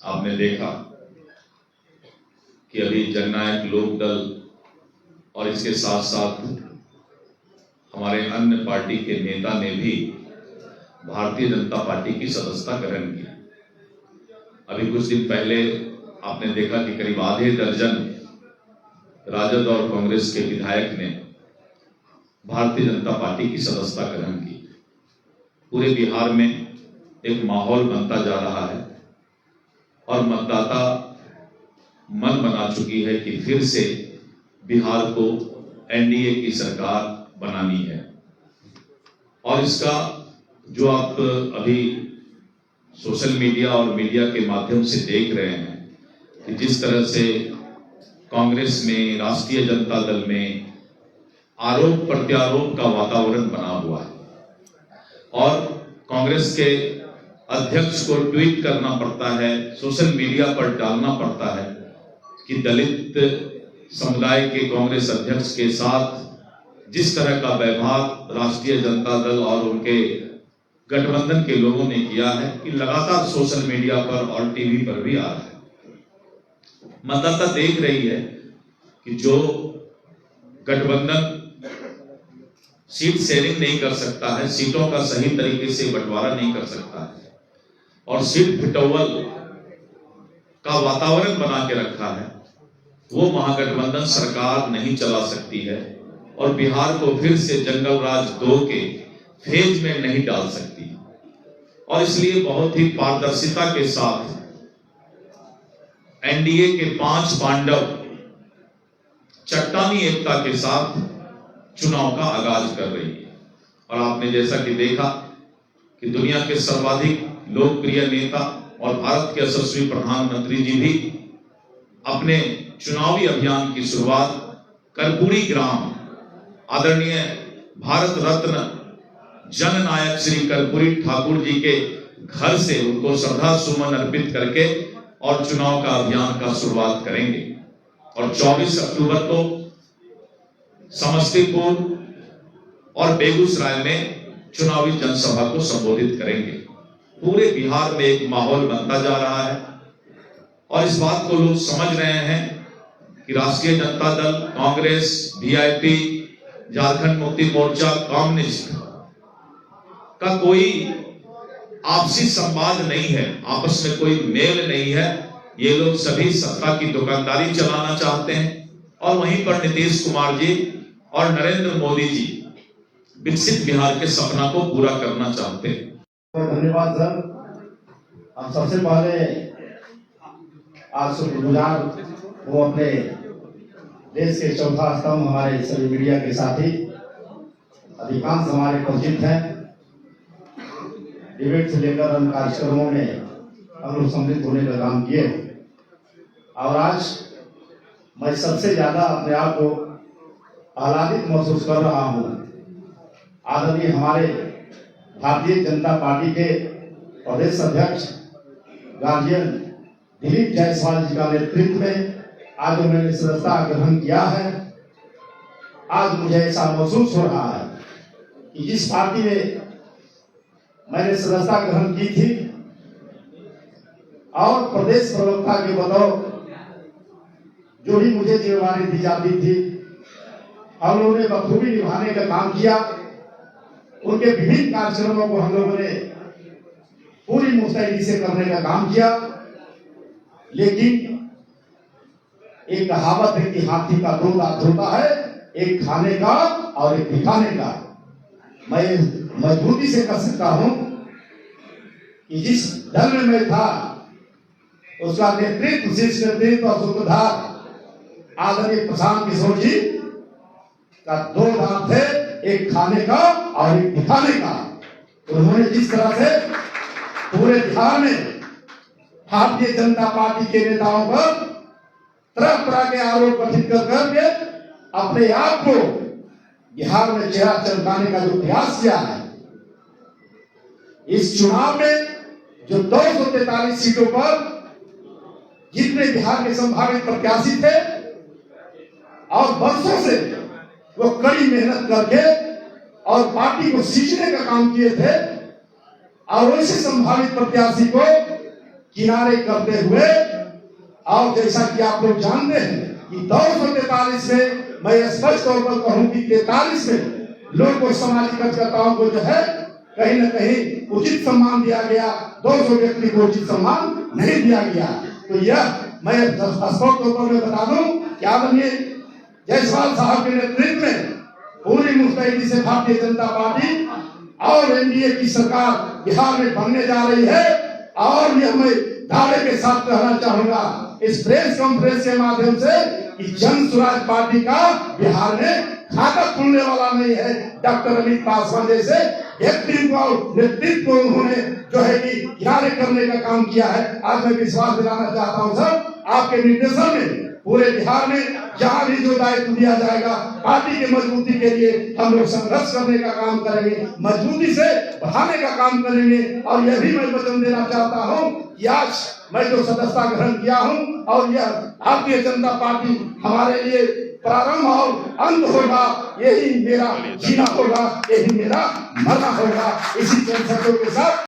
आपने देखा कि अभी जननायक लोक दल और इसके साथ साथ हमारे अन्य पार्टी के नेता ने भी भारतीय जनता पार्टी की सदस्यता ग्रहण की। अभी कुछ दिन पहले आपने देखा कि करीब आधे दर्जन राजद और कांग्रेस के विधायक ने भारतीय जनता पार्टी की सदस्यता ग्रहण की। पूरे बिहार में एक माहौल बनता जा रहा है और मतदाता मन बना चुकी है कि फिर से बिहार को एनडीए की सरकार बनानी है। और इसका जो आप अभी सोशल मीडिया और मीडिया के माध्यम से देख रहे हैं कि जिस तरह से कांग्रेस में, राष्ट्रीय जनता दल में आरोप प्रत्यारोप का वातावरण बना हुआ है और कांग्रेस के अध्यक्ष को ट्वीट करना पड़ता है, सोशल मीडिया पर डालना पड़ता है कि दलित समुदाय के कांग्रेस अध्यक्ष के साथ जिस तरह का व्यवहार राष्ट्रीय जनता दल और उनके गठबंधन के लोगों ने किया है कि लगातार सोशल मीडिया पर और टीवी पर भी आ रहा है। मतदाता देख रही है कि जो गठबंधन सीट शेयरिंग नहीं कर सकता है, सीटों का सही तरीके से बंटवारा नहीं कर सकता है और सीट फिटौवल का वातावरण बना के रखा है, वो महागठबंधन सरकार नहीं चला सकती है और बिहार को फिर से जंगल राज 2 के फेज में नहीं डाल सकती। और इसलिए बहुत ही पारदर्शिता के साथ एनडीए के 5 पांडव चट्टानी एकता के साथ चुनाव का आगाज कर रही है। और आपने जैसा कि देखा कि दुनिया के सर्वाधिक लोकप्रिय नेता और भारत के यशस्वी प्रधानमंत्री जी भी अपने चुनावी अभियान की शुरुआत कर्पूरी ग्राम आदरणीय भारत रत्न जननायक श्री कर्पूरी ठाकुर जी के घर से उनको श्रद्धा सुमन अर्पित करके और चुनाव का अभियान का शुरुआत करेंगे। और 24 अक्टूबर को समस्तीपुर और बेगूसराय में चुनावी जनसभा को संबोधित करेंगे। पूरे बिहार में एक माहौल बनता जा रहा है और इस बात को लोग समझ रहे हैं कि राष्ट्रीय जनता दल, कांग्रेस, वीआईपी, झारखंड मुक्ति मोर्चा, कम्युनिस्ट का कोई आपसी संवाद नहीं है, आपस में कोई मेल नहीं है। ये लोग सभी सत्ता की दुकानदारी चलाना चाहते हैं और वहीं पर नीतीश कुमार जी और नरेंद्र मोदी जी विकसित बिहार के सपना को पूरा करना चाहते हैं। धन्यवाद सर। हम सबसे पहले आज शुक्रगुजार वो अपने देश के चौथा स्तंभ हमारे सभी मीडिया के साथी अधिकांश हमारे परिचित हैं। डिबेट से लेकर अन्य कार्यक्रमों में हम लोग सम्मिलित होने का काम किए और आज मैं सबसे ज्यादा अपने आप को आह्लादित महसूस कर रहा हूँ। आदरणीय हमारे भारतीय जनता पार्टी के प्रदेश अध्यक्ष गार्जियन दिलीप जायसवाल जी का नेतृत्व में आज मैंने सदस्यता ग्रहण किया है। आज मुझे ऐसा महसूस हो रहा है कि जिस पार्टी में मैंने सदस्यता ग्रहण की थी और प्रदेश प्रवक्ता के बतौर जो भी मुझे जिम्मेवारी दी जाती थी, हम लोगों ने बखूबी निभाने का काम किया। उनके विभिन्न कार्यक्रमों को हम लोगों ने पूरी मुस्तैदी से करने का काम किया। लेकिन एक कहावत है कि हाथी का 2 दांत होता है, एक खाने का और एक दिखाने का। मैं मजबूती से कह सकता हूं कि जिस दल में मैं था उसका नेतृत्व, शीर्ष नेतृत्व और सूत्रधार आदरणीय प्रशांत किशोर जी का 2 दांत थे, एक खाने का और एक दिखाने का। उन्होंने जिस तरह से पूरे बिहार में भारतीय जनता पार्टी के नेताओं पर तरह तरह के आरोप कथित करके अपने आप को बिहार में चेहरा चमकाने का जो प्रयास किया है, इस चुनाव में जो 243 सीटों पर जितने बिहार के संभावित प्रत्याशी थे और वर्षों से वो कड़ी मेहनत करके और पार्टी को सींचने का काम किए थे और वैसे संभावित प्रत्याशी को किनारे करते हुए, और जैसा कि आप लोग जानते हैं कि 243 में मैं स्पष्ट तौर पर कहूं कि 43 में लोग को सामाजिक कार्यकर्ताओं को जो है कहीं न कहीं उचित सम्मान दिया गया, 200 व्यक्ति को उचित सम्मान नहीं दिया गया। तो यह मैं स्पष्ट तौर पर मैं बता दूं कि आदरणीय जायसवाल साहब के नेतृत्व में पूरी मुस्तैदी से भारतीय जनता पार्टी और एनडीए की सरकार बिहार में बनने जा रही है। और यह मैं दावे के साथ कहना चाहूंगा इस प्रेस कॉन्फ्रेंस के माध्यम से कि जन स्वराज पार्टी का बिहार में खाता खुलने वाला नहीं है। डॉक्टर अमित पासवान जैसे व्यक्ति को नेतृत्व को उन्होंने जो है कि किनारे करने का काम किया है। आज मैं विश्वास दिलाना चाहता हूं सर, आपके निर्देशन में पूरे बिहार में जहां भी जो दायित्व दिया जाएगा पार्टी की मजबूती के लिए हम लोग संघर्ष करने का काम करेंगे, मजबूती से बढ़ाने का काम करेंगे। और यह भी मैं वचन देना चाहता हूं कि आज मैं जो सदस्यता ग्रहण किया हूं और यह भारतीय जनता पार्टी हमारे लिए प्रारंभ और अंत होगा, यही मेरा जीना होगा, यही मेरा मरना होगा। इसी शब्दों के साथ